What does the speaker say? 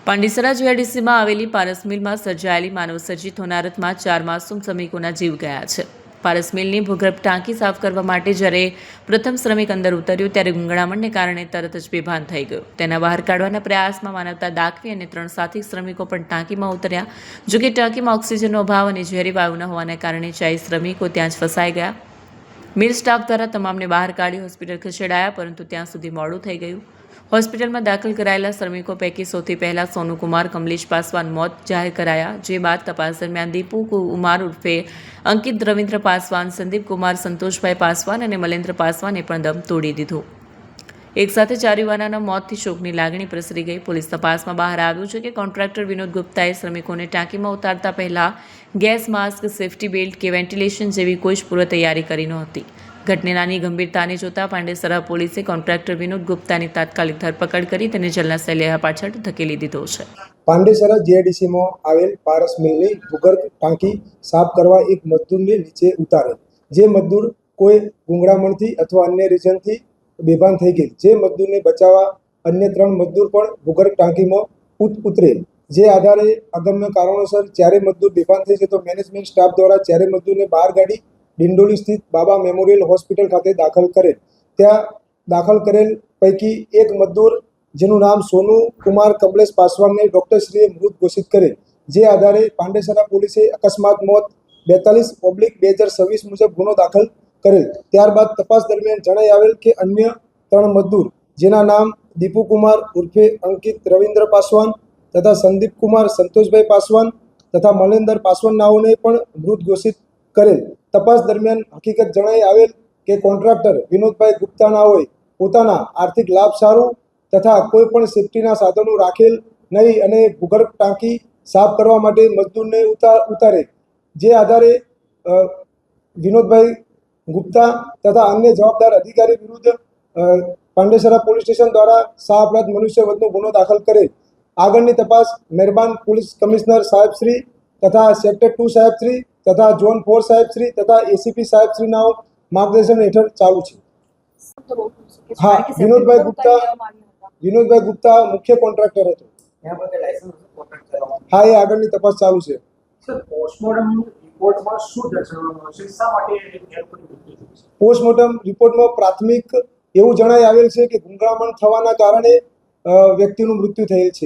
પાંડેસરા જીઆઈડીસીમાં આવેલી પારસ મિલમાં સર્જાયેલી માનવસર્જિત હોનારતમાં 4 માસૂમ શ્રમિકોના જીવ ગયા છે। પારસ મિલની ભૂગર્ભ ટાંકી સાફ કરવા માટે જ્યારે પ્રથમ શ્રમિક અંદર ઉતર્યો ત્યારે ગૂંગળામણને કારણે તરત જ બેભાન થઈ ગયો। તેના બહાર કાઢવાના પ્રયાસમાં માનવતા દાખવી અને 3 સાથી શ્રમિકો પણ ટાંકીમાં ઉતર્યા। જોકે ટાંકીમાં ઓક્સિજનનો અભાવ અને ઝેરી વાયુ ન હોવાના કારણે 4 શ્રમિકો ત્યાં જ ફસાઈ ગયા। મિલ સ્ટાફ દ્વારા તમામને બહાર કાઢી હોસ્પિટલ ખસેડાયા, પરંતુ ત્યાં સુધી મોડું થઈ ગયું। હોસ્પિટલમાં દાખલ કરાયેલા શ્રમિકો પૈકી સૌથી પહેલા સોનુ કુમાર કમલેશ પાસવાન મોત જાહેર કરાયા, જે બાદ તપાસ દરમિયાન દીપુ કુમાર ઉર્ફે અંકિત રવિન્દ્ર પાસવાન, સંદીપ કુમાર સંતોષભાઈ પાસવાન અને મલેન્દ્ર પાસવાને પણ દમ તોડી દીધો। એક સાથે 4 યુવાનોના મોતથી શોકની લાગણી પ્રસરી ગઈ। પોલીસ તપાસમાં બહાર આવ્યું છે કે કોન્ટ્રાક્ટર વિનોદ ગુપ્તાએ શ્રમિકોને ટાંકીમાં ઉતારતા પહેલા ગેસ માસ્ક, સેફ્ટી બેલ્ટ કે વેન્ટિલેશન જેવી કોઈ જ પૂર્વ તૈયારી કરી નહોતી। ઘટનાની ગંભીરતાને જોતા પાંડેસરા પોલીસે કોન્ટ્રાક્ટર વિનોદ ગુપ્તાની તાત્કાલિક ધરપકડ કરી તેને જેલના સેલે પાછળ ધકેલી દીધો છે। પાંડેસરા જીઆઈડીસીમાં આવેલ પારસ મિલની ભૂગર્ભ ટાંકી સાફ કરવા એક મજદૂરને નીચે ઉતારે। જે મજદૂર કોઈ ગૂંગળામણથી અથવા અન્ય રીઝનથી બેભાન થઈ ગઈ। જે મજદૂરને બચાવવા અન્ય 3 મજદૂર પણ ભૂગર્ભ ટાંકીમાં ઉતરે। જે આધારે અગમ્ય કારણોસર 4 મજદૂર બેભાન થઈ છે તો મેનેજમેન્ટ સ્ટાફ દ્વારા 4 મજદૂરને બહાર કાઢી ડિંડોલી સ્થિત બાબા મેમોરિયલ હોસ્પિટલ ખાતે દાખલ કરેલ। ત્યાં દાખલ કરેલ પૈકી એક મજદૂર જેનું નામ સોનુ કુમાર કમલેશ પાસવાનને ડૉક્ટરશ્રીએ મૃત ઘોષિત કરેલ। જે આધારે પાંડેસરા પોલીસે અકસ્માત મોત 42/2026 મુજબ ગુનો દાખલ કરેલ। ત્યારબાદ તપાસ દરમિયાન જણાઈ આવેલ કે અન્ય 3 મજદૂર જેના નામ દીપુ કુમાર ઉર્ફે અંકિત રવિન્દ્ર પાસવાન તથા સંદીપ કુમાર સંતોષભાઈ પાસવાન તથા મલેન્દર પાસવાન નાઓને પણ મૃત ઘોષિત કરેલ। તપાસ દરમિયાન હકીકત જણાઈ આવેલ કે કોન્ટ્રાક્ટર વિનોદભાઈ ગુપ્તા નાઓએ પોતાના આર્થિક લાભ સારું તથા કોઈ પણ સેફ્ટીના સાધનો રાખેલ નહીં અને ભૂગર્ભ ટાંકી સાફ કરવા માટે મજદૂરને ઉતારે। જે આધારે વિનોદભાઈ ગુપ્તા તથા અન્ય જવાબદાર અધિકારી વિરુદ્ધ પાંડેસરા પોલીસ સ્ટેશન દ્વારા શાહ અપરાધ મનુષ્યવધનો ગુનો દાખલ કરેલ। આગળની તપાસ મહેરબાન પોલીસ કમિશનર સાહેબશ્રી તથા સેક્ટર 2 સાહેબશ્રી તથા ઝોન 4 સાહેબશ્રી તથા એસીપી સાહેબશ્રીના માર્ગદર્શન હેઠળ ચાલુ છે। હા, વિનોદભાઈ ગુપ્તા મુખ્ય કોન્ટ્રાક્ટર હતો। હા, એ આગળની તપાસ ચાલુ છે। પોસ્ટમોર્ટમ રિપોર્ટમાં પ્રાથમિક એવું જણાઈ આવેલ છે કે ગૂંગળામણ થવાના કારણે વ્યક્તિનું મૃત્યુ થયેલ છે।